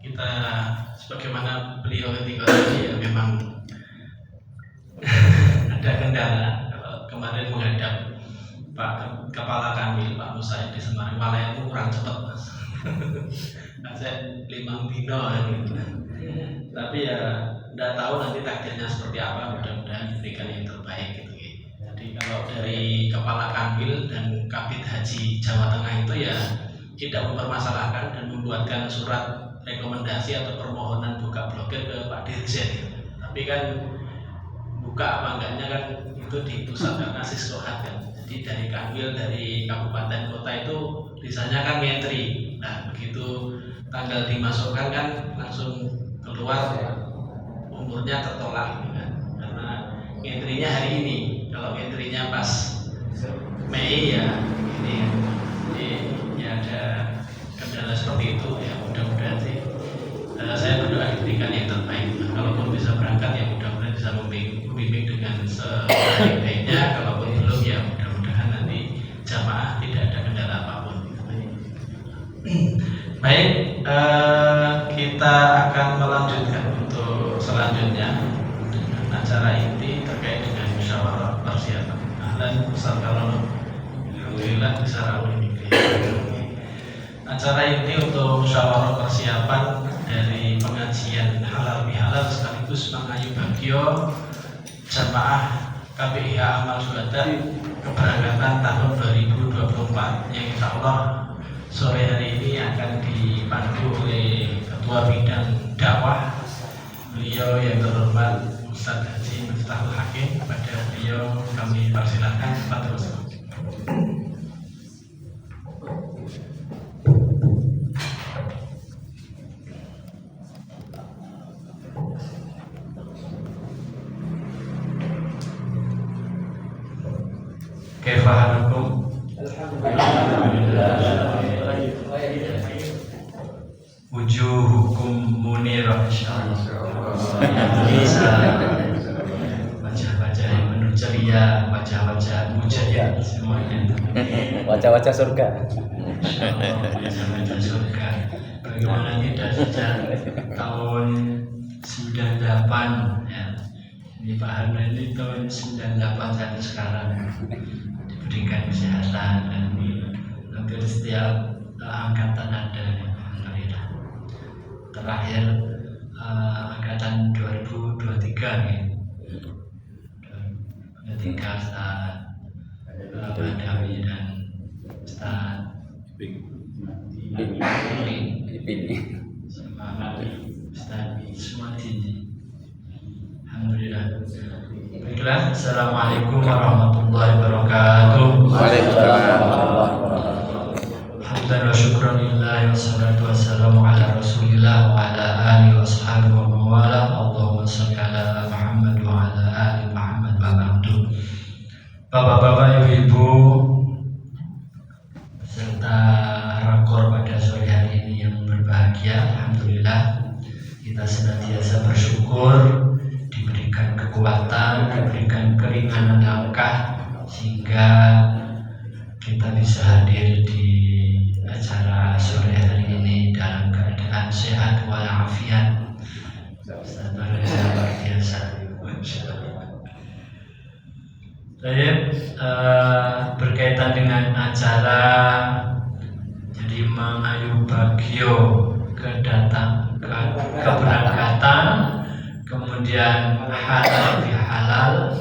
kita sebagaimana beliau ketika tadi ya memang ada kendala. Kalau kemarin menghadap Pak Kepala Kanwil Pak Musa di Semarang Malaya itu kurang cepat mas. Saya 5 dino gitu. Tapi ya tidak tahu nanti takdirnya seperti apa, mudah-mudahan diberikan yang terbaik gitu. Jadi kalau dari Kepala Kanwil dan Kabid Haji Jawa Tengah itu ya tidak mempermasalahkan dan membuatkan surat rekomendasi atau permohonan buka blokir ke Pak Dirjen. Tapi kan buka apa enggaknya kan itu di pusat karena Siskohat kan. Jadi dari Kanwil, dari kabupaten kota itu bisanya kan ngentri. Nah begitu tanggal dimasukkan kan langsung keluar umurnya tertolak gitu kan. Karena ngentrinya hari ini. Kalau ngentrinya pas Mei ya ini ya. Jadi ya ada kendala seperti itu ya, mudah-mudahan sih saya berdoa diberikan yang terbaik. Kalaupun bisa berangkat ya mudah-mudahan bisa membimbing dengan sebaik-baiknya. Kalaupun belum ya mudah-mudahan nanti jamaah tidak ada kendala apapun. Baik, kita akan melanjutkan untuk selanjutnya dengan acara inti terkait dengan musyawarah persiapan. Ahlan Ustaz Karono, alhamdulillah bisa rawuh ini. Acara inti untuk musyawarah persiapan dari pengajian halal bihalal sekaligus mengayu bagio jamaah KPIH Amal Syuhada keberangkatan tahun 2024 yang insya Allah sore hari ini akan dipandu oleh Ketua Bidang Dakwah beliau yang terhormat Ustaz Haji Miftahul Hakim. Kepada beliau kami persilakan kepada Ustaz. Kaifahalukum? Wujuhukum munirah insyaallah. Wajah-wajah yang penuh ceria, wajah-wajah mujahid semuanya. Wajah-wajah surga. Wajah-wajah surga. Bagaimana tidak sejak tahun 98 ya. Ini Pak Harno ini tahun 98 sampai sekarang diberikan kesehatan dan hampir setiap angkatan ada alhamdulillah. Terakhir angkatan 2023 nih. 23 Ustaz Badawi dan Ustaz Bini sama Ustaz Ismati. Alhamdulillah. Baiklah, assalamualaikum warahmatullahi wabarakatuh. Waalaikumsalam. Hamdan wa syukran lillahi wassalatu wassalamu ala rasulillah wa ala alihi wa sahbihi wa mawala. Allahumma sholli ala Muhammad wa ala ali Muhammad wa ba'du. Bapak-bapak, ibu-ibu serta rakor pada sore hari ini yang berbahagia, alhamdulillah kita senantiasa bersyukur diberikan kekuatan, diberikan keringanan langkah sehingga kita bisa hadir di acara sore hari ini dalam keadaan sehat walafiat. Luar biasa. Saya berkaitan dengan acara jadi mengayu bagio keberangkatan, kemudian halal bihalal,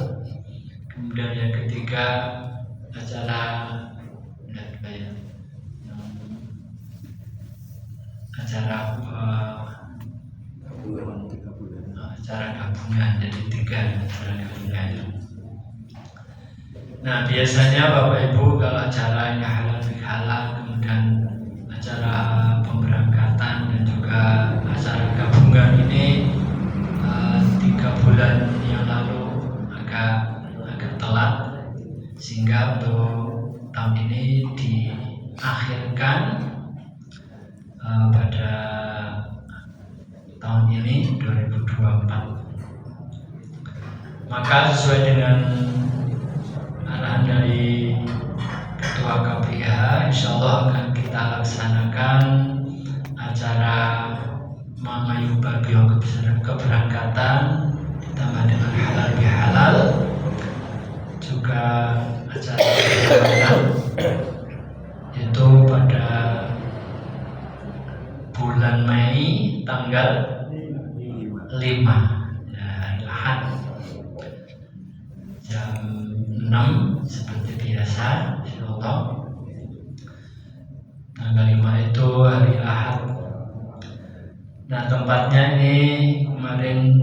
kemudian yang ketiga acara gabungan, jadi 3 acara gabungan. Nah biasanya Bapak Ibu kalau acaranya halal bihalal, kemudian acara pemberangkatan dan juga acara gabungan ini 3 bulan yang lalu agak telat, sehingga untuk tahun ini diakhirkan pada tahun ini 2024. Maka sesuai dengan arahan dari Ketua KPIH, insya Allah akan kita laksanakan acara mengayu bagio keberangkatan ditambah dengan halal bihalal, juga acara perjalanan itu pada bulan Mei tanggal 5 ya, hari Ahad jam 6 seperti biasa, insyaallah. Tanggal 5 itu hari Ahad. Nah, tempatnya ini kemarin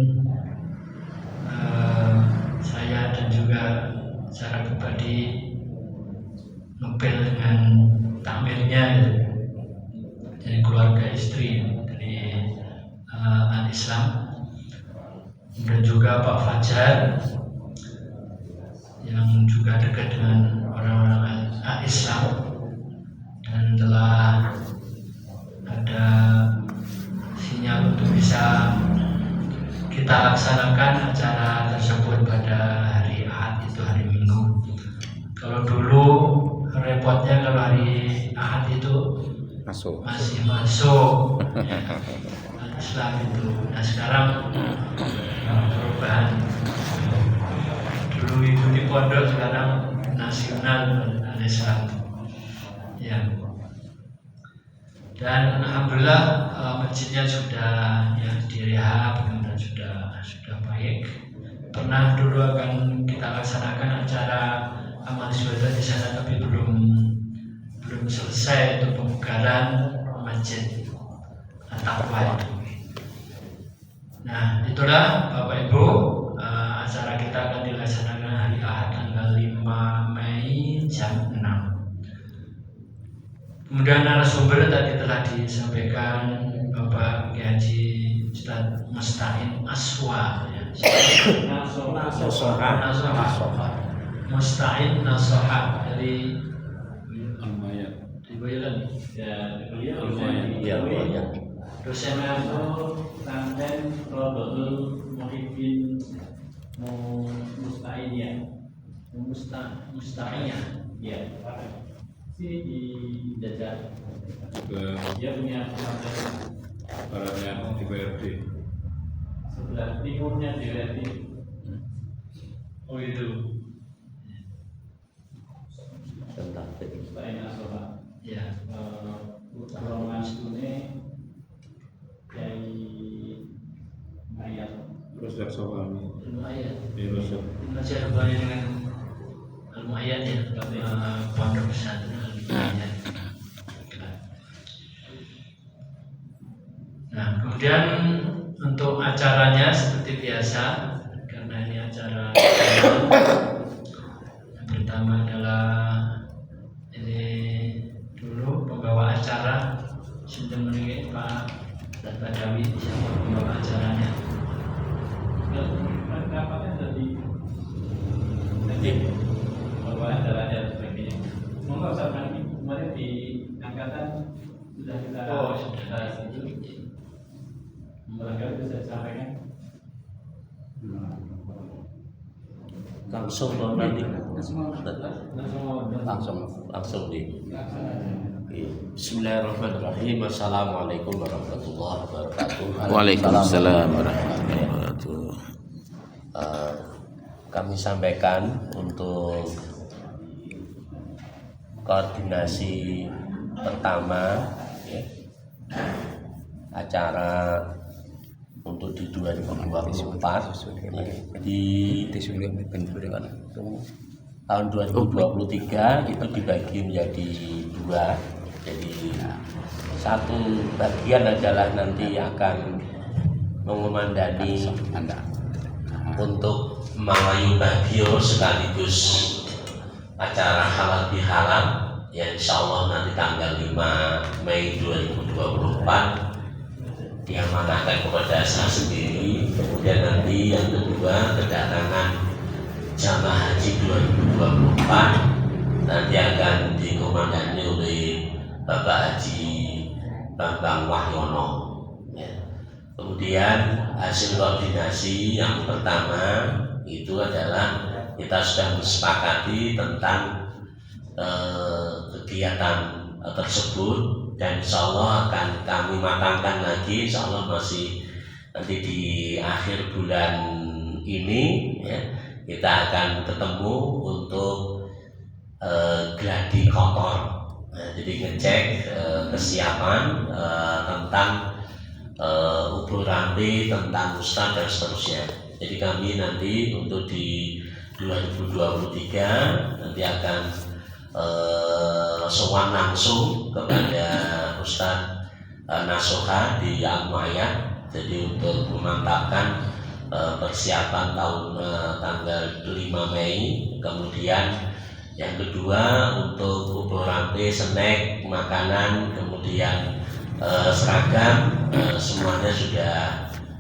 saya dan juga secara pribadi ngepel dengan takmirnya gitu. Dari keluarga istri dari Al-Islam, dan juga Pak Fajar yang juga dekat dengan orang-orang Al-Islam, dan telah ada sinyal untuk bisa kita laksanakan acara tersebut pada hari Ahad, itu hari Minggu. Kalau dulu repotnya kalau hari Ahad itu masih masuk Islam itu. Nah, sekarang perubahan, dulu itu di pondok, sekarang nasional Islam ya. Dan alhamdulillah masjidnya sudah ya direhab dan sudah baik. Pernah dulu akan kita laksanakan acara amal ibadah di sana, tapi belum selesai untuk pembukaran masjid At-Taqwa itu. Nah, itulah Bapak Ibu, acara kita akan dilaksanakan hari Ahad tanggal 5 Mei jam 6. Kemudian narasumber tadi telah disampaikan Bapak Kiai Haji Ustaz Musta'in Aswa ya. Musta'in Nasoha dari Boyolali ya, beliau dosen aku Tanten Rodotul Muhibbin Musta'in ya, Musta'in ya, sini di Jajah. Dia punya pesantren baratnya di BRD, sebelah timurnya di BRD. Oh itu Musta'in Nasoha ya, rombongan stune Kiai Ayat terus dari Sobami, Ayat di Rusuk. masih ada hubungannya dengan Al-Mu'ayyad ya, pondok pesantren Al-Mu'ayyad. Nah, kemudian untuk acaranya seperti biasa, karena ini acara yang pertama adalah ini dulu pembawa acara sudah mendengar Pak Badawi, siapa pembawa acaranya? Rapatnya tadi pembawa acaranya dan sebagainya. Monggo sahabat kemarin di angkatan sudah kita bahas itu. Barangkali bisa disampaikan. Langsung dong nanti langsung di Bismillahirrahmanirrahim. Assalamualaikum warahmatullahi wabarakatuh. Waalaikumsalam warahmatullahi wabarakatuh. Kami sampaikan untuk koordinasi pertama ya, acara untuk di 2024 di tahun 2023 itu dibagi menjadi dua. Jadi satu bagian adalah nanti akan mengumandani untuk mengayu bagio sekaligus acara halal bihalal ya, insya Allah nanti tanggal 5 Mei 2024 diamanahkan kepada saya sendiri. Kemudian nanti yang kedua, kedatangan jamaah haji 2024 nanti akan dikomandani oleh Bapak Haji Bambang Wahyono ya. Kemudian hasil koordinasi yang pertama itu adalah kita sudah mensepakati tentang kegiatan tersebut dan insya Allah akan kami matangkan lagi, insya Allah masih nanti di akhir bulan ini ya, kita akan ketemu untuk gladi kotor. Nah, jadi ngecek kesiapan tentang ubur ranti, tentang ustaz dan seterusnya. Jadi kami nanti untuk di 2023 nanti akan sowan langsung kepada Ustadz Nasuha di Al-Mu'ayyad. Jadi untuk memantapkan persiapan tahun tanggal 5 Mei. Kemudian yang kedua untuk ubur ranti, snack, makanan, kemudian seragam, semuanya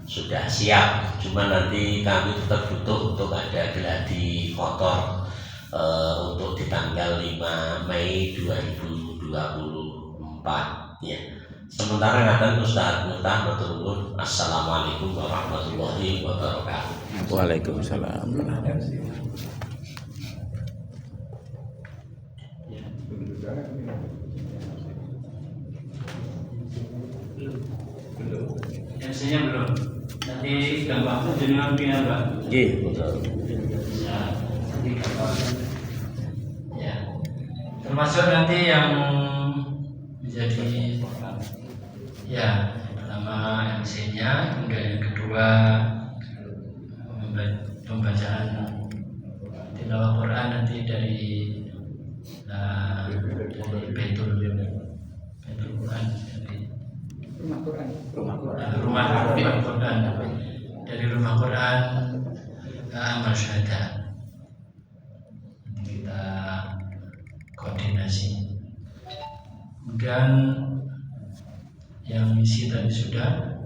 sudah siap. Cuma nanti kami tetap butuh untuk ada gladi kotor untuk di tanggal 5 Mei 2024 ya. Sementara ngaten Ustaz Miftah matur nuwun. Assalamualaikum warahmatullahi wabarakatuh. Waalaikumsalam. MC-nya belum. Nanti gampang jenengan pindah, Pak. Nggih, betul. Ya, nanti gampang. Ya. Termasuk nanti yang menjadi ya pertama MC-nya, kemudian yang kedua pembacaan tilawah Quran nanti dari Baitul Quran, dari rumah Quran dari rumah Quran Amal Syahada. Nanti kita koordinasi. Kemudian yang misi tadi sudah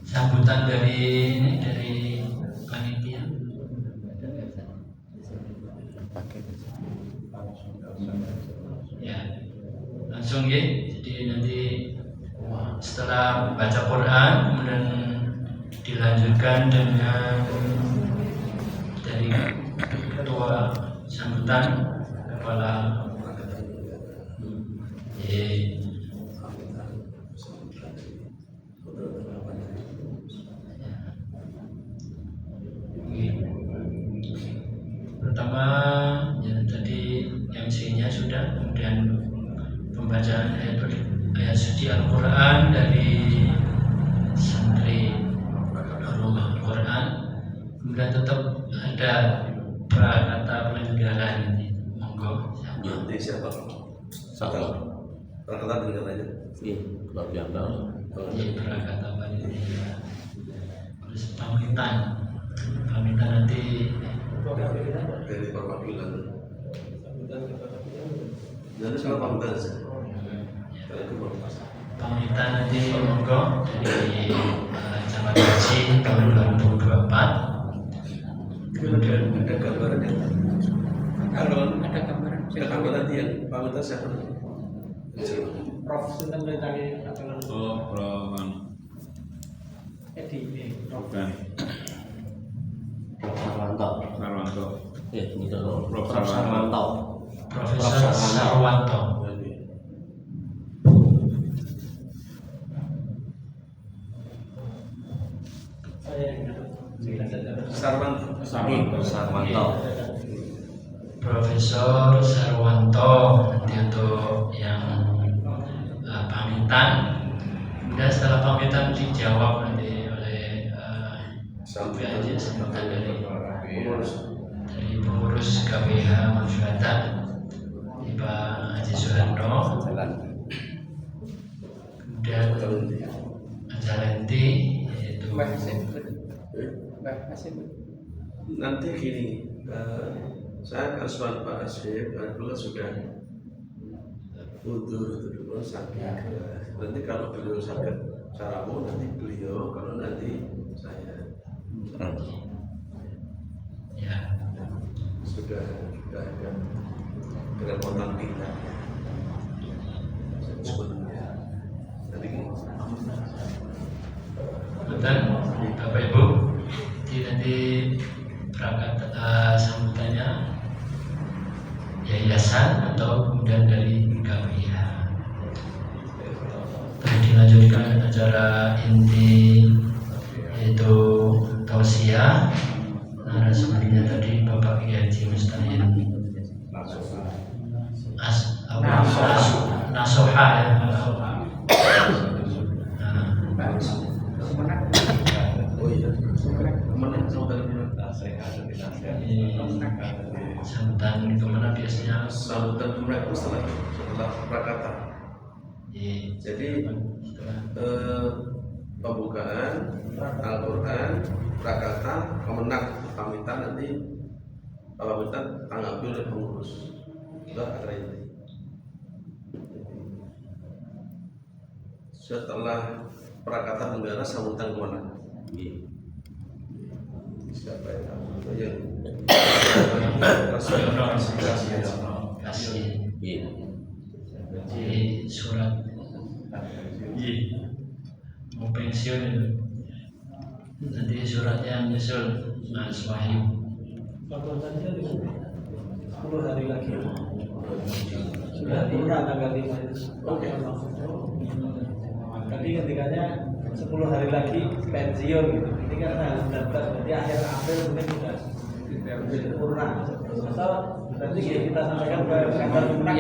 sambutan dari panitia. Ya, langsung ya. Jadi nanti setelah baca Quran kemudian dilanjutkan dengan dari ketua sambutan kepala pertama ya tadi MC-nya sudah, kemudian pembacaan ayat suci Al-Quran dari santri rumah Quran, kemudian tetap ada prakata penyegaran nanti. Monggo. Nanti siapa? Salam. Perkenalan dengan aja. Iya, luar biasa. Prakata penyegaran. Terus pamitan nanti Dari perwakilan. Nanti sama pamitan saja. pamitan nanti monggo dari Camat Haji tahun 2024. Kemudian ada gambarannya. Kalau Ada gambaran. ada gambaran yang pamitan siapa? Prof. Sultan beritanya atau Oh, Roman. Edi. Bukan. Sarwanto. Sarwanto. Ya, ini dong. Prof. Prof. Sarwanto. Profesor Sarwanto. Sarwanto. Profesor Sarwanto nanti untuk yang pamitan. Kemudian setelah pamitan dijawab nanti oleh Haji sambutan dari pengurus KPH Masyarakat Pak Haji Suharno. Kemudian Ajalenti yaitu Nanti gini, saya kasuan Pak Asyik, kebetulan sudah mundur itu dulu sakit. Nanti kalau beliau sakit secara umum nanti beliau, kalau nanti saya ya sudah ada kerepotan kita. Sebenarnya tadi kemudian Bapak Ibu nanti perangkat sambutannya yayasan atau kemudian dari KPIH. Dilanjutkan acara inti yaitu tausiah. Narasumbernya tadi Bapak Kiai Haji Mustahil Nasoha ya. Oh iya. Kemenang saudara Sambutan kemana biasanya? sambutan kemenang itu setelah prakata. Jadi pembukaan Al-Quran, prakata, kemenang, pamitan nanti pamitan tanggapi oleh pengurus. Itu acara ini. Setelah prakata negara sambutan kemenang. Siapa yang Kasih Iya. di surat mau pensiun itu. Nanti suratnya menyusul Mas Wahyu. Laporannya 10 hari lagi. Sudah purna tanggal 5 itu. Oke. Tadi ketikanya 10 hari lagi pensiun gitu. Ini kan harus daftar berarti akhir April mungkin sudah purna. Atau nanti kita sampaikan ke kantor pemenang.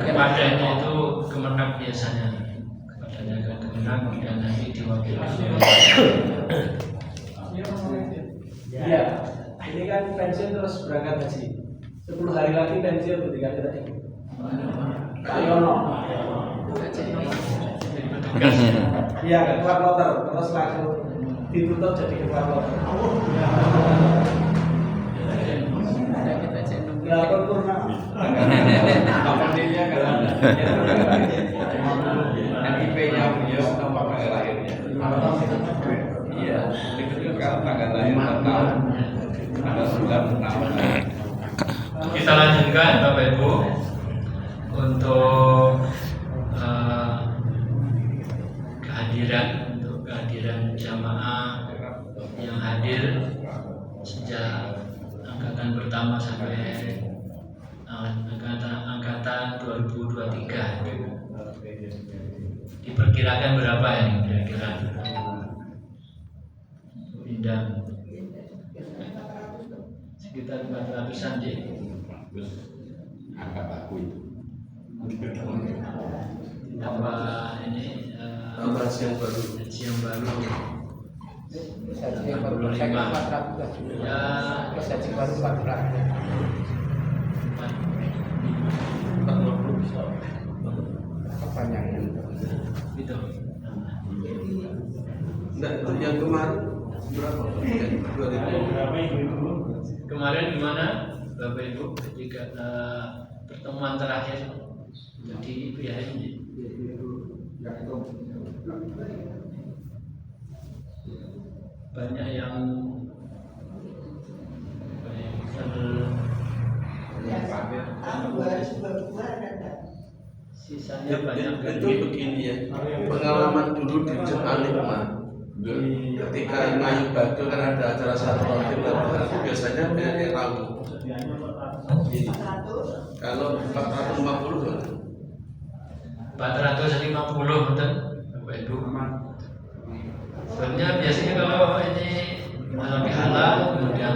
Kepadanya itu kemenang biasanya. Kepadanya ke kemenang dan nanti diwakilkan. Iya. Ini kan pensiun terus berangkat haji. 10 hari lagi pensiun ketika tadi. Kayono. Iya, ketua kloter terus langsung ditutup jadi ketua kloter. Lapor purna. Apanya kan NIP-nya beliau sama tanggal lahirnya. Iya, itu kan tanggal lahir tahun tanggal 96. Kita lanjutkan Bapak Ibu untuk kehadiran jamaah yang hadir sejak angkatan pertama sampai angkatan 2023. Diperkirakan berapa ini kira-kira? Undang sekitar 400-an ya. Angkat aku itu. Tambah ini tambah yang baru. yang baru. Saji yang baru saya 400 Ya, saji baru 400 kepanjangan gitu. Enggak, itu yang kemarin berapa? 2000. Kemarin gimana Bapak Ibu ketika pertemuan terakhir jadi PHM banyak yang sisanya banyak Itu begini ya, pengalaman dulu di Alimah ketika Mayu Batu kan ada acara satu waktu itu biasanya banyak yang tamu. Kalau 450 kan? 450 betul Bapak Ibu. Sebenarnya biasanya kalau ini lebih halal kemudian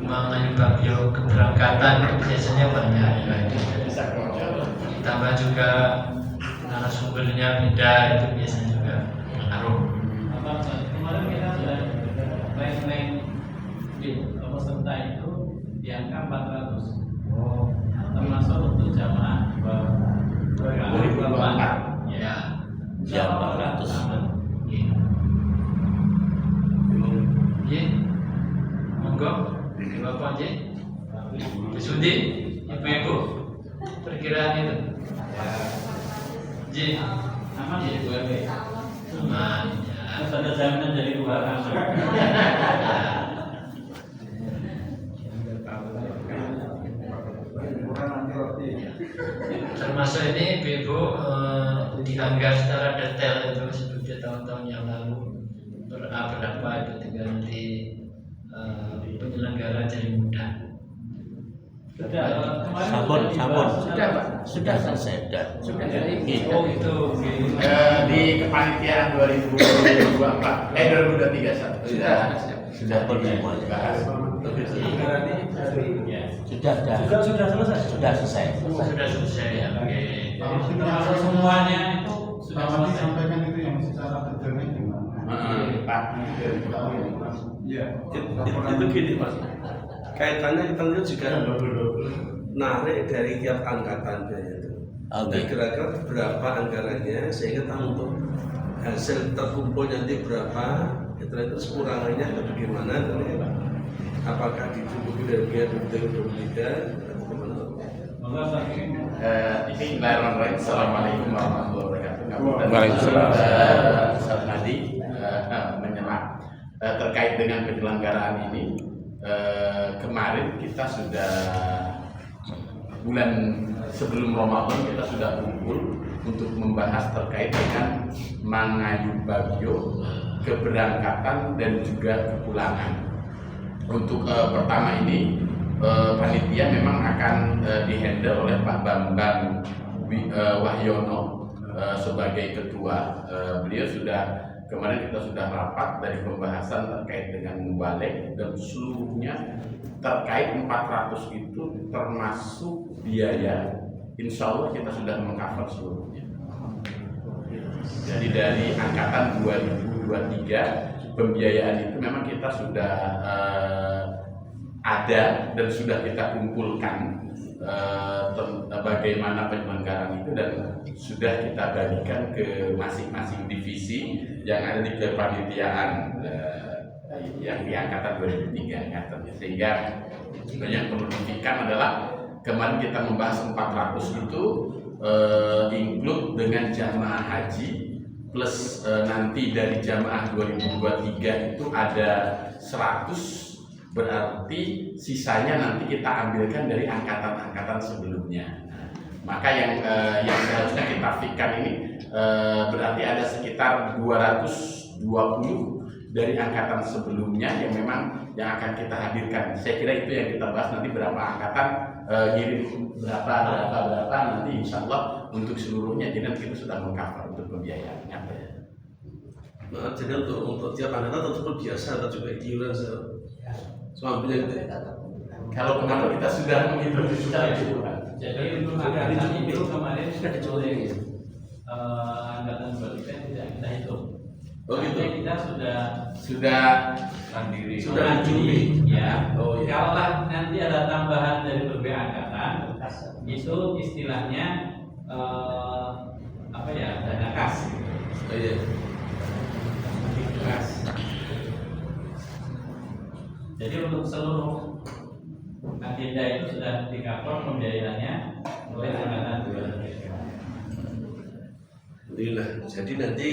mengenai bagio keberangkatan biasanya banyak. Ditambah juga narasumbernya beda itu biasanya juga pengaruh. Kemarin kita sudah main di peserta itu di angka 400. Termasuk untuk jamaah 2024. Ya. Siap 400. Iya. Monggo, Bapak J. Sudi, Ibu-ibu, perkiraan itu. J. Aman ya Bu RW? Aman. Harus ada jaminan dari 2 kamar. Termasuk ini Ibu dianggar secara detail itu seperti tahun-tahun yang lalu berapa itu tinggal nanti penyelenggara jadi mudah. Sudah, kemarin Sabun. Sudah, Pak. Sudah selesai, sudah. Sudah. Oh itu. Di kepanitiaan 2023 Sudah pun semuanya. Anggaran ini berarti Sudah. sudah selesai. Sudah selesai. Sudah selesai ya. Oke. Jadi termasuk semuanya itu sudah selesai. Disampaikan itu yang secara detailnya gimana? Pak. Ya, itu gini Mas. Kaitannya kita lihat juga narik dari tiap angkatan biaya itu. Oke. Kira-kira berapa anggarannya sehingga tahu untuk hasil terkumpul nanti berapa, terus kurangannya atau bagaimana, apakah dicukupi dari biaya 2023 atau bagaimana? Bismillahirrahmanirrahim. Assalamualaikum warahmatullahi wabarakatuh. Waalaikumsalam. Ustaz Nadi menyerah terkait dengan penyelenggaraan ini. Kemarin kita sudah bulan sebelum Ramadan kita sudah kumpul untuk membahas terkait dengan Mangayu Bagio, keberangkatan dan juga kepulangan. Untuk pertama ini panitia memang akan dihandle oleh Pak Bambang Wahyono sebagai ketua. Beliau sudah kemarin kita sudah rapat dari pembahasan terkait dengan mubalek dan seluruhnya terkait 400 itu termasuk biaya. Insya Allah kita sudah mengcover seluruhnya. Jadi dari angkatan 2023 pembiayaan itu memang kita sudah ada dan sudah kita kumpulkan bagaimana penyelenggaraan itu dan sudah kita bagikan ke masing-masing divisi yang ada di kepanitiaan yang di angkatan 2003 angkatannya. Sehingga yang perlu diingatkan adalah kemarin kita membahas 400 itu include dengan jamaah haji plus nanti dari jamaah 2023 itu ada 100, berarti sisanya nanti kita ambilkan dari angkatan-angkatan sebelumnya. Maka yang seharusnya kita fikirkan ini berarti ada sekitar 220 dari angkatan sebelumnya yang memang yang akan kita hadirkan. Saya kira itu yang kita bahas nanti berapa angkatan ngirim berapa nanti insya Allah untuk seluruhnya. Jadi nanti kita sudah mengcover untuk pembiayaannya. Nah, jadi untuk tiap angkatan tentu biasa atau juga iuran suaminya gitu. Kalau kemarin kita sudah menghitung secara keseluruhan. Jadi untuk angkatan itu kemarin sudah oleh angkatan 23 tidak kita hitung. Oh gitu. Artinya kita Sudah mandiri. Ya. Oh, iya. Kalau nanti ada tambahan dari berbagai angkatan, itu istilahnya dana kas. Oh, iya. Kas. Jadi untuk seluruh agenda itu sudah di-cover pembiayaannya oleh angkatan 23. Alhamdulillah. Jadi nanti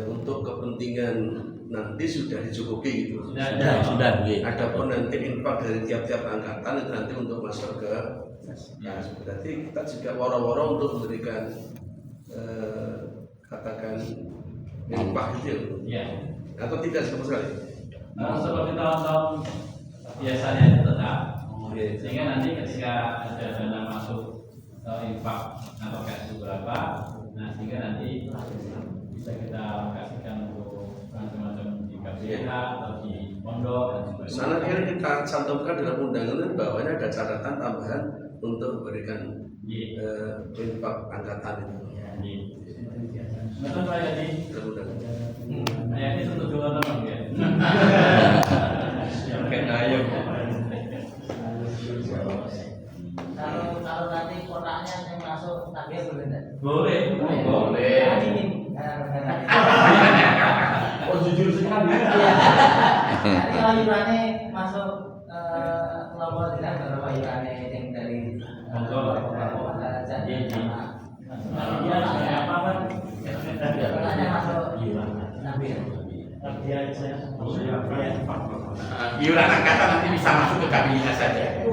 untuk kepentingan nanti sudah dicukupi gitu. Sudah. Adapun nanti infak dari tiap-tiap angkatan itu nanti untuk masuk ke. Nah, berarti kita juga woro-woro untuk memberikan katakan infak itu Ya. atau tidak sama sekali. Seperti tahun-tahun biasanya itu tetap. Sehingga nanti ketika ada dana masuk infak atau cash berapa, nah sehingga nanti bisa kita kasihkan untuk macam-macam di KPH atau di pondok dan sebagainya. Sana kan kita cantumkan dalam undangan bahwa ini ada catatan tambahan untuk memberikan infak angkatan itu. Betul Pak Yadi. Dalam undangan. Ayatnya untuk dua teman ya. Ayo. Kalau nanti kotaknya yang masuk takbir boleh enggak? Boleh. Oh jujur sekali. Iya. Nanti kalau iurannya masuk kelompok tidak berapa iurannya yang dari jadi apa kotaknya masuk takbir. Iuran angkatan nanti bisa masuk ke KPIH saja. Itu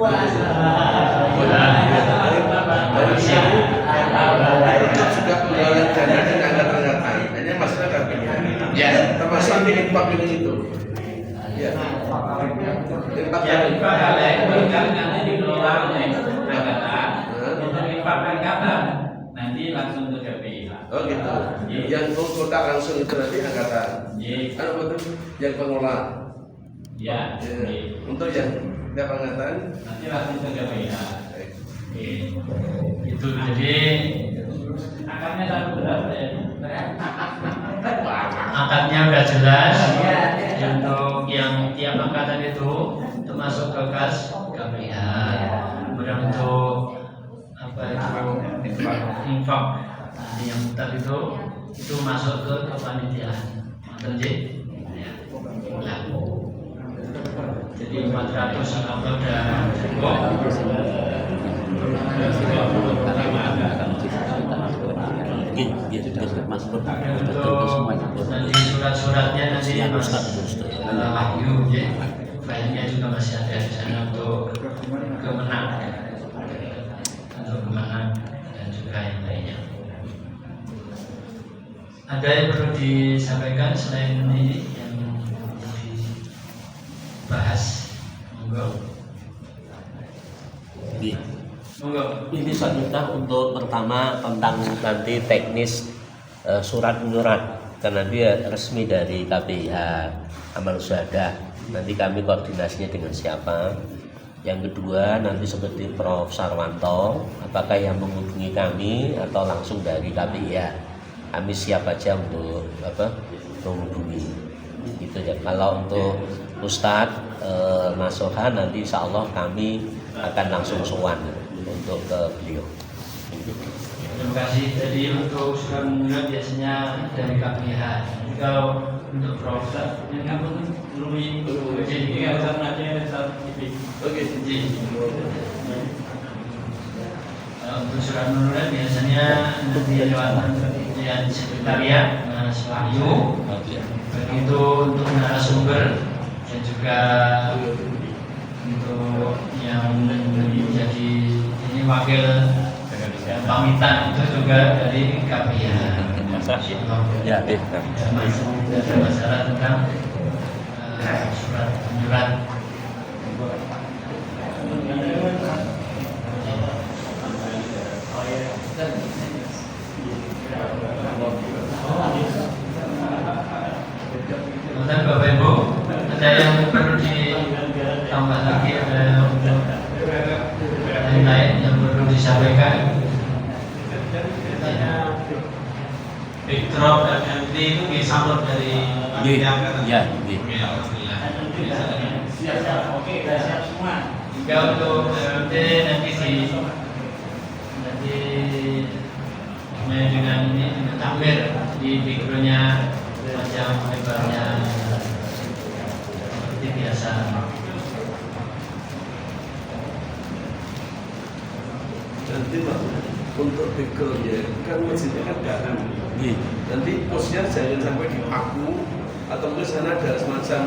juga pengelolaan dana di angkatan-angkatan. Hanya masalah KPIH. Ya, termasuk nanti infak ini itu. Ya. Ya, infak balik kan nanti dikelola oleh angkatan. Untuk infak angkatan nanti langsung ke KPIH. Oh gitu. Yang kontak langsung itu nanti angkatan. Kan betul yang pengelola. Ya. Untuk yang tiap angkatan Nanti langsung ke KPIH. Itu jadi akadnya satu berapa ya? Akadnya udah jelas. Untuk yang tiap angkatan itu termasuk ke kas KPIH. Kemudian untuk apa itu infak yang tadi itu masuk ke kepanitiaan. Jadi 400 apa udah cukup. Nanti surat-suratnya nanti Wahyu, filenya juga masih ada di sana untuk kemenang dan juga yang lainnya. Ada yang perlu disampaikan selain ini yang dibahas? Monggo. Ini saya minta untuk pertama tentang nanti teknis surat menyurat, karena dia resmi dari KPIH Amal Syuhada. Nanti kami koordinasinya dengan siapa. Yang kedua nanti seperti Prof. Sarwanto, apakah yang menghubungi kami atau langsung dari KPIH. Kami siap aja untuk menghubungi. Gitu ya. Kalau untuk Ustadz Mas Sohan nanti insya Allah kami akan langsung sowan untuk ke beliau. Terima kasih. Jadi untuk surat menyurat biasanya dari KPIH. Jadi kalau untuk proses yang kamu belum jadi alasan aja saat ini. Oke. Untuk surat menyurat biasanya nanti lewat kementerian sekretariat Mas Wahyu. Begitu untuk narasumber dan juga untuk yang menjadi ini wakil pamitan itu juga dari KPIH. Ya, ada masalah tentang surat menyurat. Kemudian Bapak Ibu, ada yang perlu ditambah lagi, ada yang lain yang perlu disampaikan? Backdrop dan MT itu disambut dari panitia. Ya, alhamdulillah. Oke, sudah siap semua. Jika untuk MT nanti main dengan ini dengan takbir di backgroundnya macam lebarnya seperti biasa. nanti Pak, untuk backgroundnya kan masjidnya kan dalam. Nanti posnya jangan sampai di paku atau mungkin sana ada semacam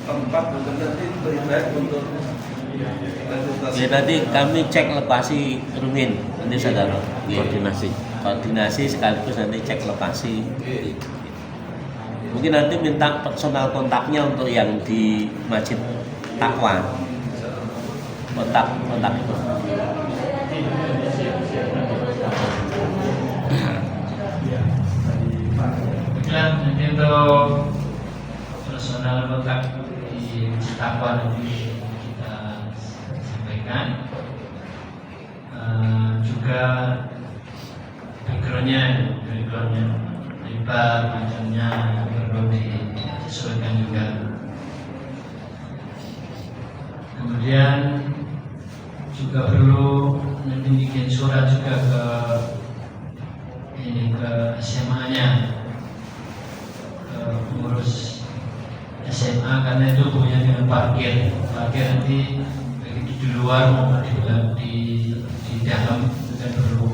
tempat untuk nanti beribadah untuk ya, nanti kami cek lokasi rutin nanti saudara koordinasi sekaligus nanti cek lokasi. Mungkin nanti minta personal kontaknya untuk yang di Masjid Taqwa, kontak itu. Nanti untuk personal kontak di Masjid Taqwa nanti kita sampaikan. Juga backgroundnya lebar panjangnya perlu disesuaikan juga. Kemudian juga perlu nanti bikin surat juga ke SMA-nya, ke pengurus SMA, karena itu punya dengan parkir nanti begitu di luar maupun di dalam juga perlu.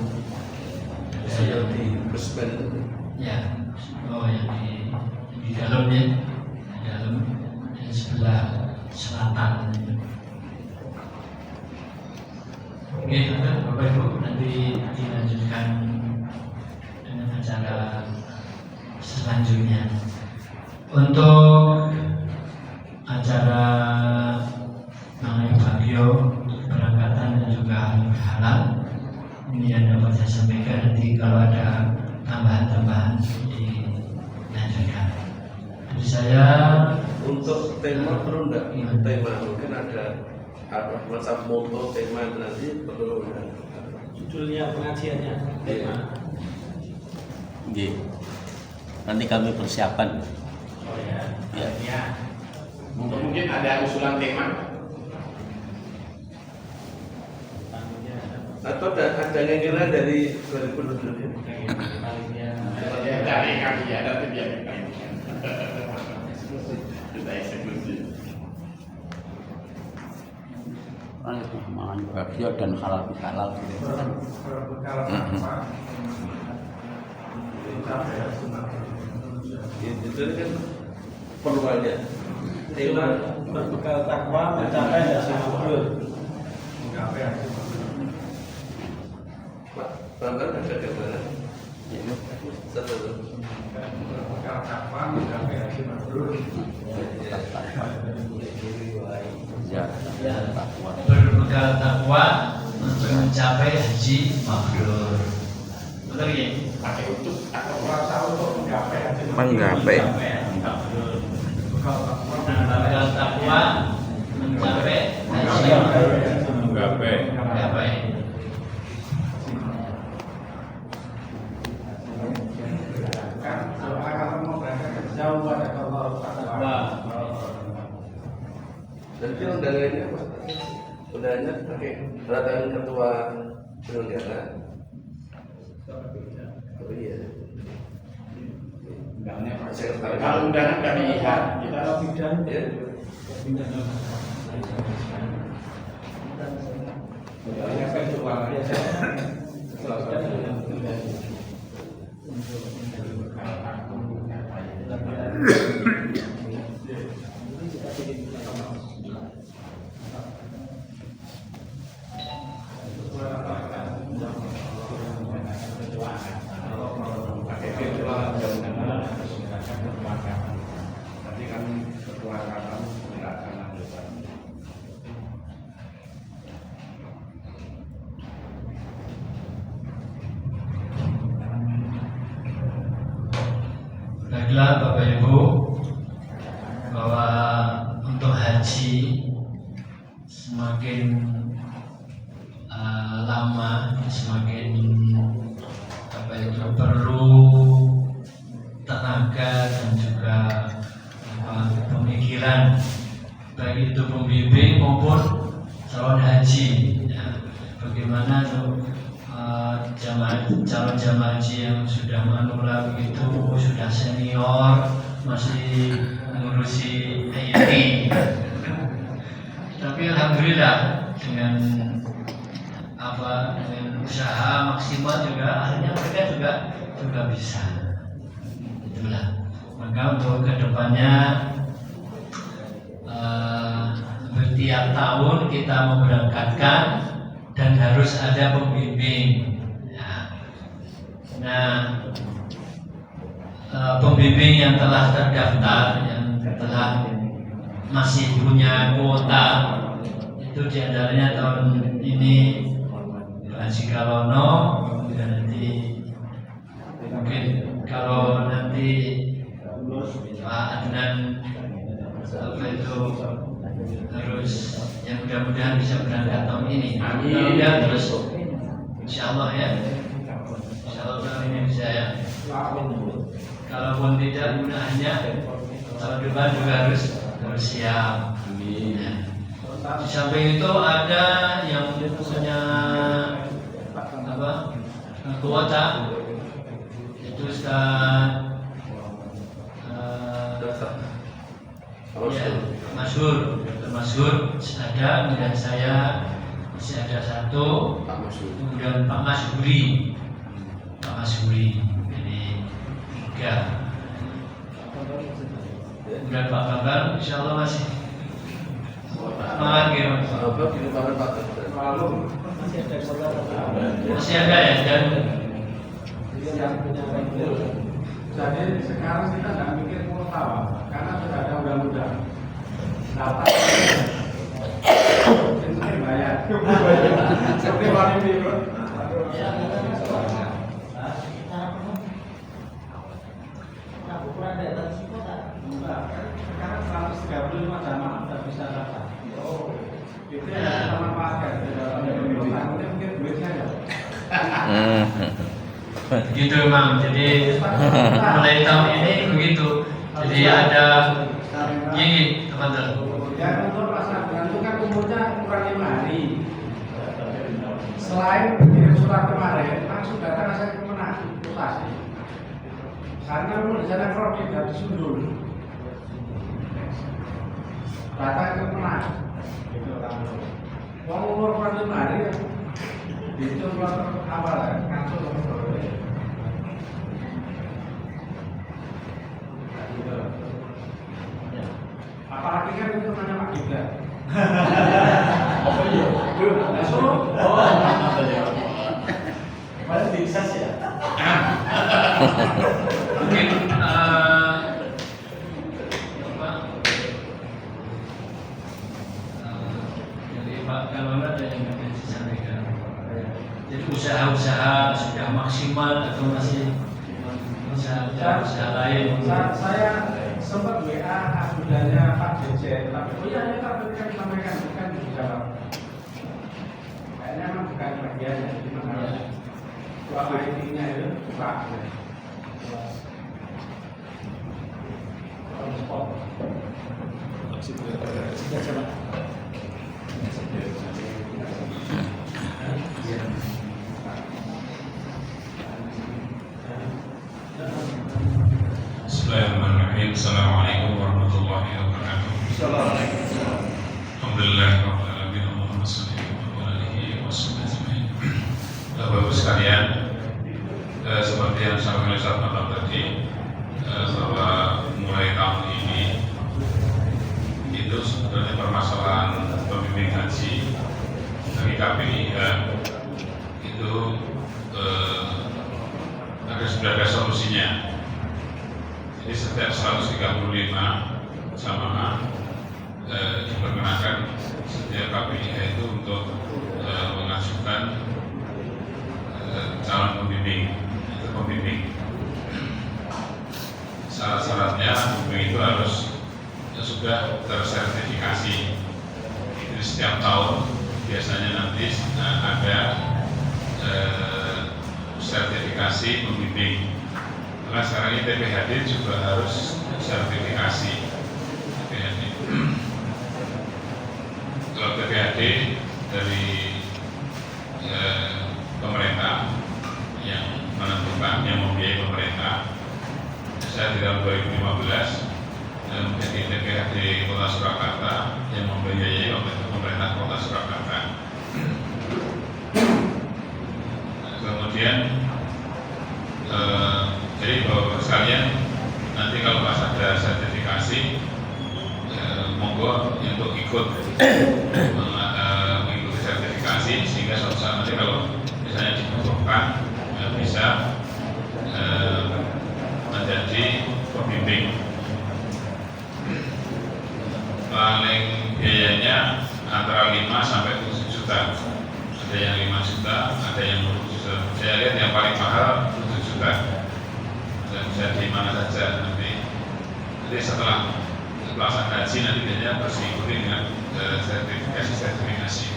Saya di basement. Ya, yang di dalamnya, di dalam di sebelah selatan. Oke, Bapak Ibu, nanti dilanjutkan dengan acara selanjutnya. Untuk perkenalan. Ini yang dapat saya sampaikan, nanti kalau ada tambahan-tambahan dilanjutkan. Jadi saya untuk tema perlu enggak? Tema mungkin ada apa macam moto tema nanti perlu enggak? Judulnya pengajiannya tema. Nggih. Nanti kami persiapkan. Oh ya. Ya. Mungkin ada usulan tema Atau ada yang kira dari penduduk ini? dari kami ya, nanti biar kita eksekusi. Mangan bagio dan halal bihalal gitu. Itu kan perluannya. Tema berbekal takwa mencapai hasil mabrur. Bangga ada gambaran. Satu. Berbekal takwa mencapai hasil mabrur. Ya, takwa. berbekal takwa untuk mencapai haji mabrur. Betul ya? Pakai untuk atau Rasa untuk menggapai hasil Menggapai. Berbekal takwa mencapai haji menggapai. mabrur. Kalau mau berangkat ke jauh ada kalau takwa. Nanti undangannya apa? Undangannya pakai tangan ketua penyelenggara. Oh iya. Sekretaris. kalau undangan kami lihat kita Kalau bidang Ya. pakai virtual jauh-jauh nanti kami ketua kapan tidak akan lanjutkan. Baiklah Bapak Ibu, bahwa untuk haji semakin lama semakin perlu tenaga dan juga pemikiran baik itu pembimbing maupun calon haji. Ya, bagaimana tuh calon jamaah haji yang sudah manula begitu, sudah senior, masih mengurusi ini. Tapi alhamdulillah dengan usaha maksimal juga akhirnya mereka juga bisa. Itulah. Maka untuk kedepannya setiap tahun kita memberangkatkan dan harus ada pembimbing. Nah, pembimbing yang telah terdaftar, yang telah masih punya kuota, itu diantaranya tahun ini Haji Kalono, dan nanti mungkin kalau nanti Pak Adnan terus yang mudah-mudahan bisa berangkat tahun ini. Mudah-mudahan terus, insya Allah ya. Insya Allah tahun ini bisa ya. Kalaupun tidak mudahannya tahun depan juga harus siap. Di samping itu ada yang punya kuota, itu Ustaz Masyhur ada, dan saya masih ada satu, kemudian Pak Masyhuri, ini 3, kemudian Pak Bambang, insya Allah masih masih ada ya, dan Jadi sekarang kita nggak mikir kuota, karena sudah ada undang-undang. Data itu bayar. Seperti Pak ini, Bro. Sekarang 135 jamaah sudah bisa datang. Itu yang teman pakai. Mungkin duitnya ya. Gitu Imam, jadi mulai tahun ini begitu. Jadi ada gini teman-teman. Ya untuk pelaksanaan itu kan umurnya kurang 5 hari. Selain kirim surat kemarin, langsung datang saya ke Kemenang, mutasi. Karena umur di sana kredit dan disundul. Datang ke Kemenang. Wong umur kurang 5 hari, itu awal langsung ke apalagi kan itu namanya Pak Gibran. Apa ya? Suruh. Paling bisa sih ya. Mungkin jadi Pak kalau ada yang ingin disampaikan. Jadi usaha-usaha sudah maksimal atau masih usaha lain? Saya sempat WA agendanya Pak DJ, tapi oh iya tapi kan sampaikan bukan dijawab. Kayaknya memang bukan bagiannya, cuma harus apa intinya itu Pak. Bismillahirrahmanirrahim. Assalamualaikum warahmatullahi wabarakatuh. Alhamdulillah rabbil alamin. Allahumma shalli ala alihi wasallam. Bapak-Ibu sekalian, seperti yang disampaikan oleh Ustaz Matam tadi, bahwa mulai tahun ini itu sebenarnya permasalahan pembimbing haji dari KPIH itu sudah ada solusinya. Jadi setiap 135 jamaah diperkenakan setiap KPIH itu untuk mengajukan calon pembimbing. Itu pembimbing. Syarat-syaratnya pembimbing itu harus sudah tersertifikasi. Jadi setiap tahun biasanya nanti ada sertifikasi pembimbing. Karena sekarang ini TPHD juga harus sertifikasi. TPHD. Kalau TPHD dari pemerintah yang menentukan, yang membiayai pemerintah. Saya di tahun 2015 menjadi TPHD Kota Surakarta yang membiayai pemerintah Kota Surakarta. Kemudian jadi Bapak sekalian, nanti kalau pas ada sertifikasi, monggo untuk ikut mengikuti sertifikasi sehingga suatu saat nanti kalau misalnya dibutuhkan bisa menjadi pembimbing. Paling biayanya antara 5 sampai 7 juta. Ada yang 5 juta, ada yang 10 juta. Saya lihat yang paling mahal 7 juta. Dan bisa di mana saja nanti setelah pelaksanaan haji nanti biasanya harus diikuti dengan sertifikasi.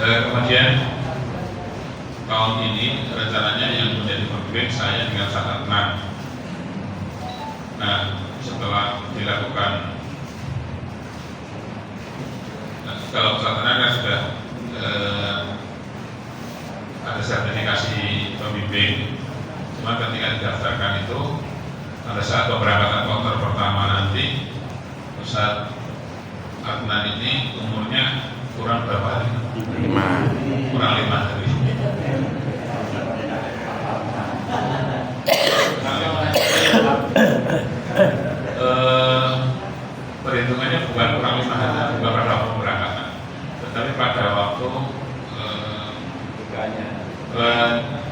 Kemudian tahun ini rencananya yang menjadi pembimbing saya dengan catatan. Nah, setelah dilakukan kalau catatan kan sudah ada sertifikasi pembimbing, cuma ketika didaftarkan itu pada saat pemberangkatan kloter pertama nanti Ustaz Adnan ini umurnya kurang berapa hari? 5. Kurang 5 hari. Perhitungannya bukan kurang 5 hari, bukan pada waktu pemberangkatan, tetapi pada waktu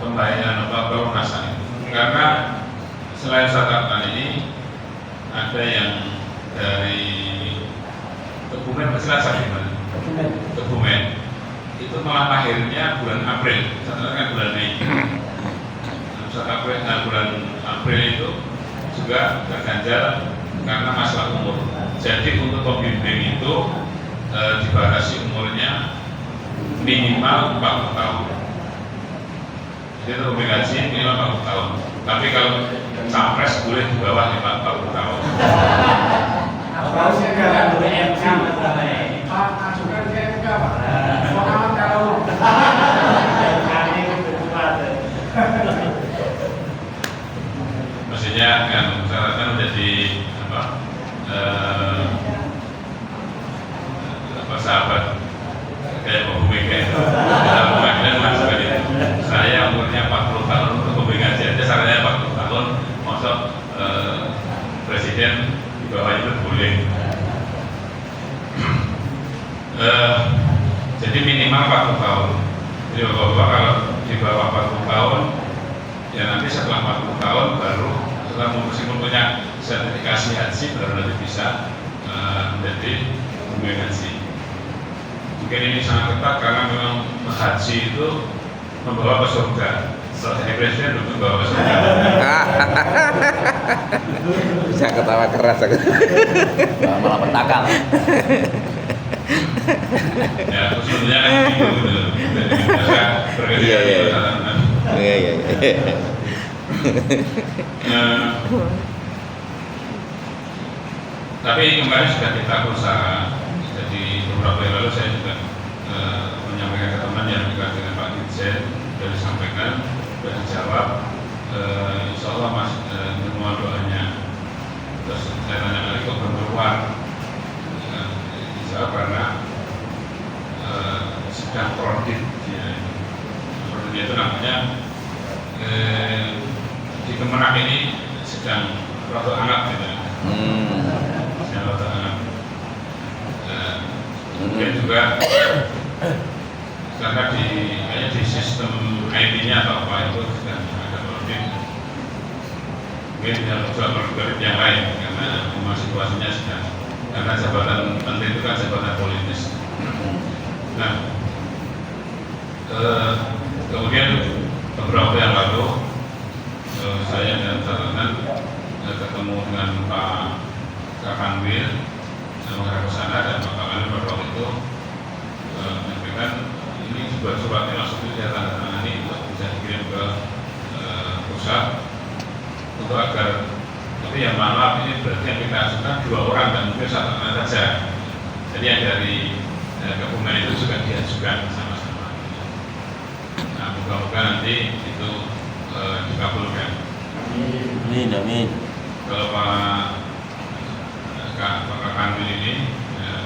pembayaran atau pelunasan itu. Karena selain catatan ini ada yang dari kebumen, silakan gimana? itu malah lahirnya bulan April, setelah kan bulan Mei. Bulan April itu juga terganjal karena masalah umur. Jadi untuk pembimbing itu dibatasi umurnya minimal 40 tahun. Jadi untuk pembimbing haji minimal 40 tahun. Tapi kalau capres boleh di bawah 40 tahun. Kalau saya jalan BMK, Pak ajukan ke MK, Pak. Muhammad kalau mestinya kan syaratan menjadi sahabat kayak Pak Bumega itu. Dalam pemanggilan masukkan itu. Saya umurnya 40 tahun untuk pembimbing haji aja syaratnya 40 tahun. Maksud presiden di bawah itu boleh. Jadi minimal 40 tahun. Jadi bapak-bapak kalau di bawah 40 tahun, ya nanti setelah 40 tahun baru setelah meskipun punya sertifikasi haji baru nanti bisa menjadi pembimbing haji. Mungkin ini sangat ketat karena memang haji itu membawa ke surga. Kalau jadi presiden itu membawa ke surga. Bisa ketawa keras aku. Malah petaka. Ya, terus sebenarnya kan gitu. Iya. Tapi kemarin sudah kita berusaha. Jadi beberapa yang lalu saya juga menyampaikan ke teman yang dekat dengan Pak Dirjen, sudah disampaikan, sudah dijawab. Insya Allah Mas mohon doanya. Terus saya tanya lagi kok belum keluar. Dijawab karena sedang produk. Produknya itu namanya di Kemenak ini sedang produk hangat gitu. Sedang produk hangat. Kemudian juga karena kayaknya di sistem IT-nya atau apa itu sedang ada produk. Mungkin juga produk yang lain karena memang situasinya sedang, karena jabatan menteri itu kan jabatan politis. Nah, kemudian beberapa yang lalu saya dan catatan ketemu dengan Pak Kakanwil mengarah ke sana, dan Pak Kakanwil pada waktu itu menyampaikan ini sebuah surat yang langsung saya tanda tangani untuk bisa dikirim ke pusat untuk agar, tapi yang maaf ini berarti yang kita ajukan 2 orang dan mungkin 1 orang saja. Jadi yang dari Kebumen itu juga diajukan sama-sama. Nah, moga-moga nanti itu dikabulkan. Amin. Kalau Pak Kanwil ini,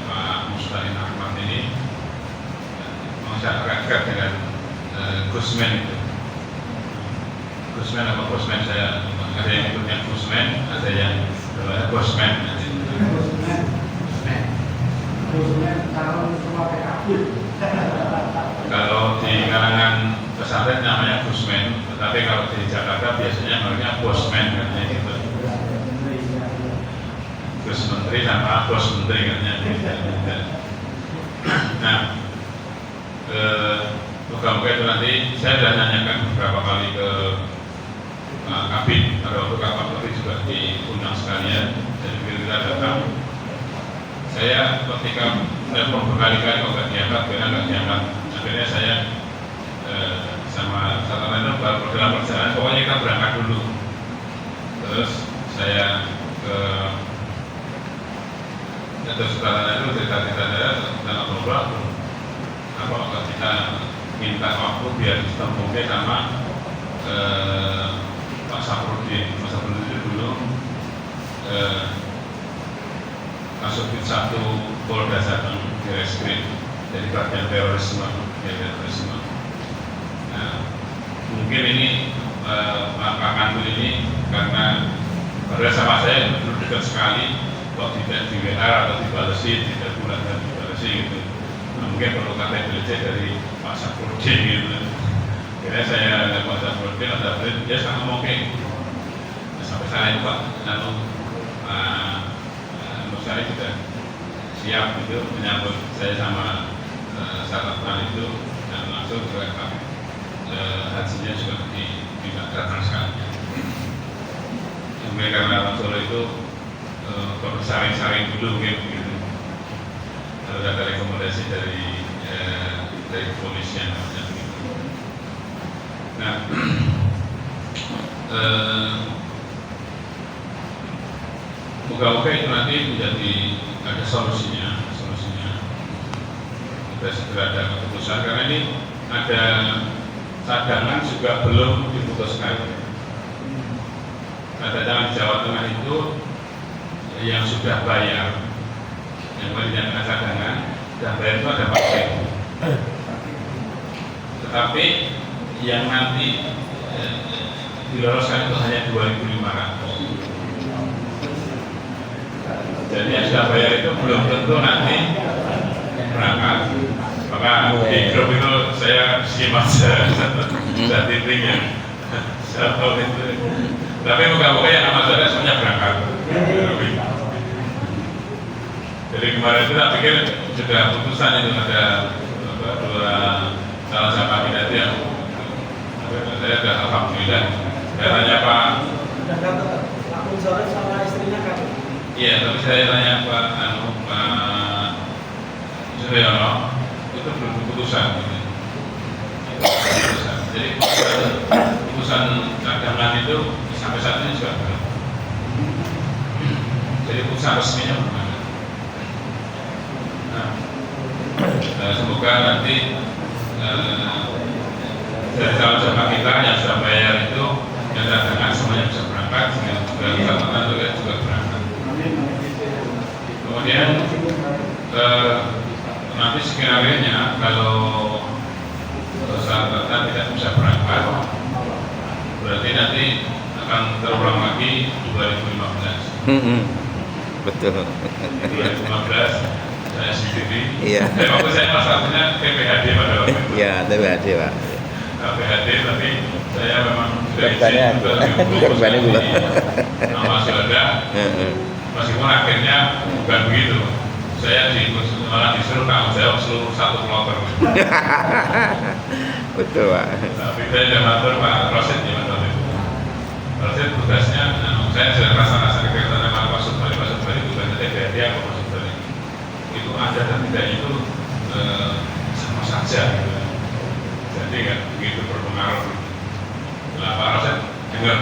Pak Mustain Ahmad ini, saya agak dekat dengan Gusmen itu. Gusmen apa Bosmen, saya ada yang ikutnya Gusmen, ada yang Bosmen. Kalau di kalangan pesantren namanya Gusmen, tetapi kalau di Jakarta biasanya namanya Bosmen katanya gitu. Gus Menteri sama Bos Menteri katanya. Nah, moga-moga itu nanti saya sudah nanyakan beberapa kali ke Kabin, pada waktu Kabin juga diundang sekalian, jadi kita datang. Saya ketika telepon berkali-kali kok nggak diangkat, akhirnya saya sama catatan itu baru dalam perjalanan, pokoknya kita berangkat dulu. Terus saya ke catatan itu cerita-cerita saya dalam ngobrol, apa kita minta waktu biar ditempungnya sama Pak Saprudin dulu masuk di 1 Polda Jateng di Reskrim, jadi bagian terorisme. Nah, mungkin ini Pak Kanwil ini karena padahal sama saya dulu dekat sekali, kok tidak di WA atau dibalesi, tidak bulan dan dibalesi gitu. Nah, mungkin perlu KTPC dari Pak Saprudin gitu. Kira saya ada Pak Saprudin, dia sangat ngomong kayak sampai sana itu Pak, lalu saya juga siap gitu menyambut saya sama catatan itu. itu dan langsung direkam hajinya juga tidak datang sekalian. Sampai karena orang Solo itu perlu saring-saring dulu gitu. Ada rekomendasi dari kepolisian. Nah, moga-moga itu nanti menjadi ada solusinya. Kita segera ada keputusan karena ini ada cadangan juga belum diputuskan. Cadangan di Jawa Tengah itu yang sudah bayar, yang menyediakan cadangan dan bayar itu ada 4.000. Tetapi yang nanti diloloskan itu hanya 2.500. Jadi yang sudah bayar itu belum tentu nanti berangkat. Maka di grup itu saya simak saja titiknya. Tapi moga-moga yang nama saya semuanya berangkat. Jadi kemarin itu saya pikir sudah putusan itu ada salah satu kandidat yang saya sudah alhamdulillah. Saya tanya Pak. Akun sore sama istrinya kan? Iya, tapi saya tanya Pak Suryono itu belum keputusan. Jadi keputusan cadangan itu sampai saat ini juga belum. Jadi keputusan resminya belum ada. Nah, semoga nanti dari calon-calon kita yang sudah bayar itu yang cadangan semuanya bisa berangkat, sehingga catatan juga berangkat. Kemudian nanti skenario-nya kalau catatan tidak bisa berangkat, berarti nanti akan terulang lagi 2015. Betul. 2015 saya sendiri. Iya. Waktu saya salah satunya PPHD pada waktu itu. Iya, PPHD Pak. PPHD tapi saya memang korbannya juga. Masih ada. Meskipun akhirnya bukan begitu. Saya malah disuruh tanggung jawab seluruh satu kloter. Betul Pak. Tapi saya sudah matur Pak Rosid ya Pak Rosid. Rosid tugasnya, saya sudah rasa kegiatan sama Pak Sutbari tugasnya TPHD apa Pak Sutbari. Itu ada dan tidak itu sama saja gitu. Jadi nggak begitu berpengaruh. Nah Pak Rosid dengar.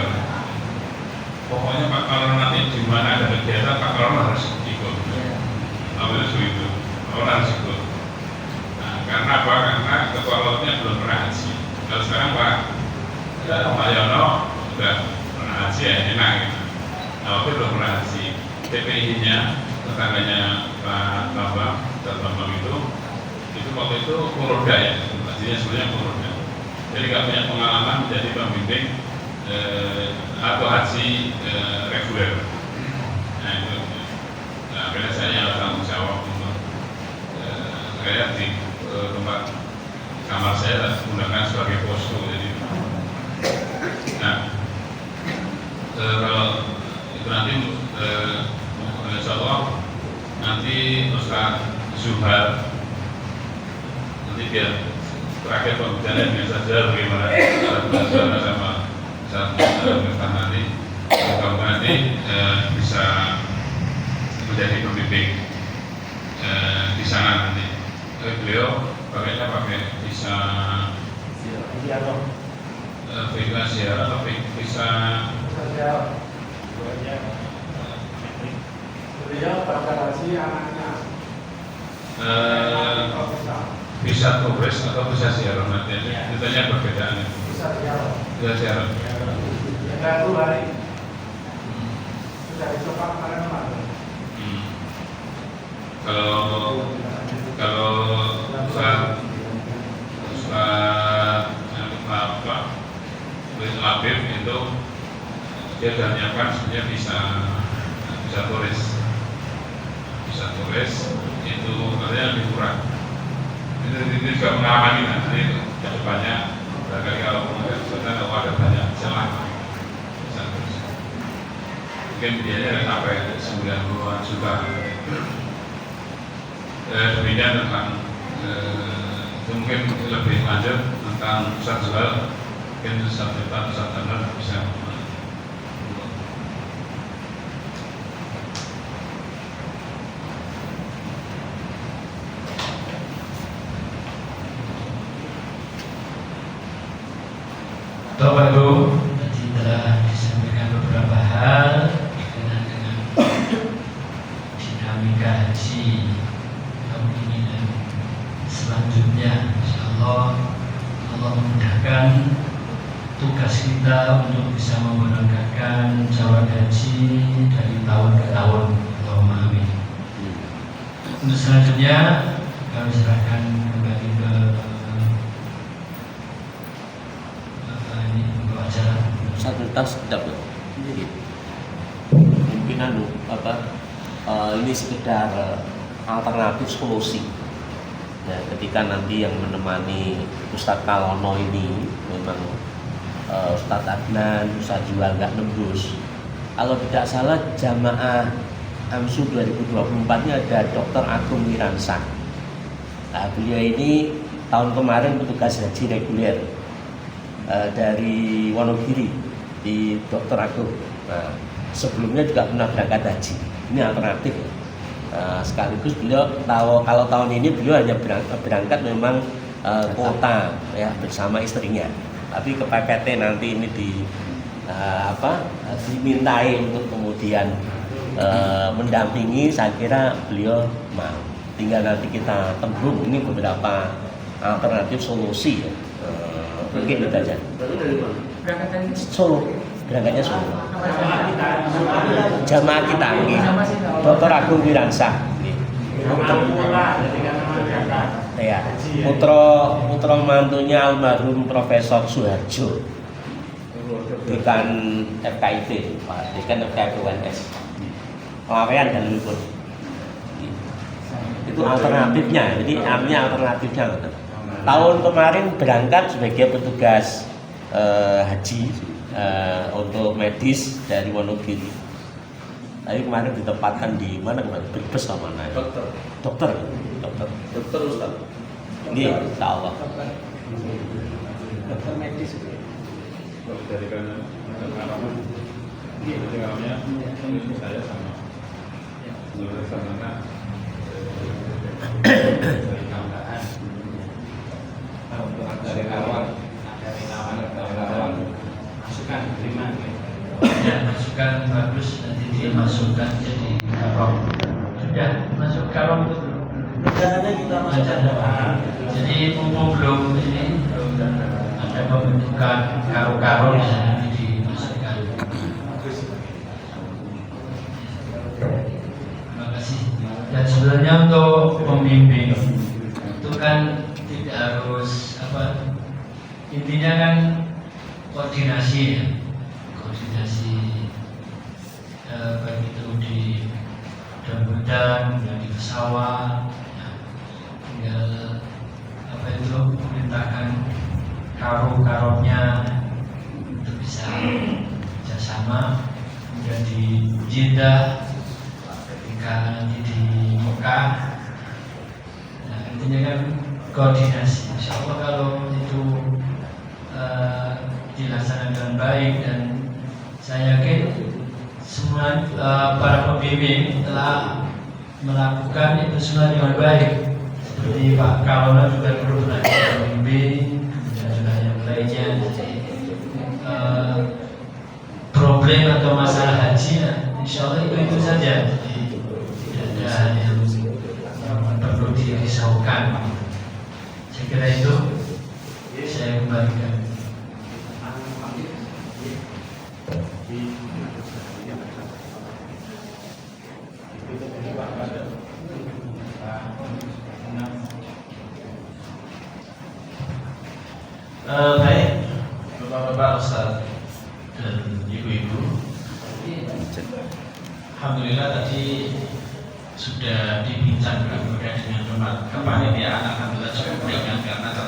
Pokoknya Pak kalau nanti di mana ada kegiatan Pak Kalau harus ikut. Ambil itu, orang harus ikut. Nah, karena apa? Karena ketua lautnya belum pernah haji. Kalau sekarang Pak Yono sudah pernah haji ya enak gitu. Nah, waktu belum pernah haji. TPI-nya tetangganya Pak Bambang itu waktu itu Kuroda ya, hajinya sebenarnya Kuroda. Jadi nggak punya pengalaman menjadi pembimbing atau haji reguler. Nah itu, akhirnya saya tanggung jawab untuk saya di tempat kamar saya menggunakan sebagai posko. Jadi, nah kalau itu nanti insya Allah nanti Ustaz Zuhar nanti biar terakhir pembicaraan dengan saja bagaimana Ustaz sama Ustaz nanti kalau nanti bisa menjadi pembimbing di sana nanti. Beliau pakainya pakai visa ziarah atau visa beliau pada haji anaknya bisa turis atau bisa ziarah nanti. Ditanya perbedaan itu. bisa ziarah. Bisa ziarah. Ada 2 hari. Sudah dicoba kemarin Pak. Kalau Labib itu dia sudah menyiapkan sebenarnya bisa turis itu katanya lebih murah. Ini juga pengalaman ini nanti ke depannya barangkali kalau sebenarnya ada banyak celah bisa turis. Mungkin biayanya sampai 90-an juta. Demikian tentang Itu mungkin lebih lanjut tentang Ustaz Zuhal, mungkin Ustaz Tanur bisa. Bapak Ibu, tadi telah disampaikan beberapa hal berkenaan dengan dinamika haji tahun ini dan selanjutnya. InsyaAllah Allah memudahkan tugas kita untuk bisa memberangkatkan calon haji dari tahun ke tahun. Allahumma amin. Untuk selanjutnya kami serahkan kembali ke satu tas tidak mungkin ini sekedar alternatif solusi. Nah, ketika nanti yang menemani Ustadz Kalono ini memang Ustadz Adnan, Ustadz juga nggak nembus. Kalau tidak salah jamaah AMSU 2024-nya ada Dr. Agung Wiransa. Nah, beliau ini tahun kemarin petugas haji reguler dari Wonogiri di Dr. Agung. Nah, sebelumnya juga pernah berangkat haji. Ini alternatif. Sekaligus beliau kalau tahun ini beliau hanya berangkat memang kota ya bersama istrinya. Tapi ke PPT nanti ini dimintai untuk kemudian mendampingi. Saya kira beliau mau. Tinggal nanti kita tembung ini beberapa alternatif solusi. Mungkin itu aja. Solo, berangkatnya Solo. Jamaah kita ini Dr. Agung Wiransa. Ya, putra mantunya almarhum Profesor Suharjo. Dekan FKIP, dekan FKIP UNS. Pelawean dan Lipur. Itu alternatifnya. Jadi artinya alternatifnya. Tahun kemarin berangkat sebagai petugas haji untuk medis dari Wonogiri. Tapi kemarin ditempatkan di mana kemarin? Brebes atau mana? Dokter Ustaz. Iya, insya Allah. Dokter medis. Dari kanan saya sama. Menurut saya dari tambahan. Dari awal masukan terima ya, masukan bagus nanti dimasukkan jadi karong. Sudah masuk karong itu Rencananya kita masuk. Jadi mumpung belum ada pembentukan karung-karung yang nanti dimasukkan. Terima kasih. Dan sebenarnya untuk pembimbing itu kan tidak harus intinya kan koordinasi ya, baik itu di dan di pesawat ya, tinggal perintahkan karung-karungnya untuk bisa kerjasama, kemudian di Jeddah ketika nanti di Mekah. Nah, intinya kan koordinasi. Insya Allah kalau itu dilaksanakan dengan baik, dan saya yakin semua para pembimbing telah melakukan itu semua dengan baik. Seperti Pak Kalono juga perlu belajar pembimbing, kemudian juga yang lainnya. Problem atau masalah haji, insya Allah itu saja. Jadi tidak ada yang perlu dirisaukan. Saya kira itu saya kembalikan. Baik, Bapak-bapak, Ustaz dan Ibu-ibu, alhamdulillah tadi sudah dibincangkan dengan kepanitiaan. Alhamdulillah cukup ringan karena ternyata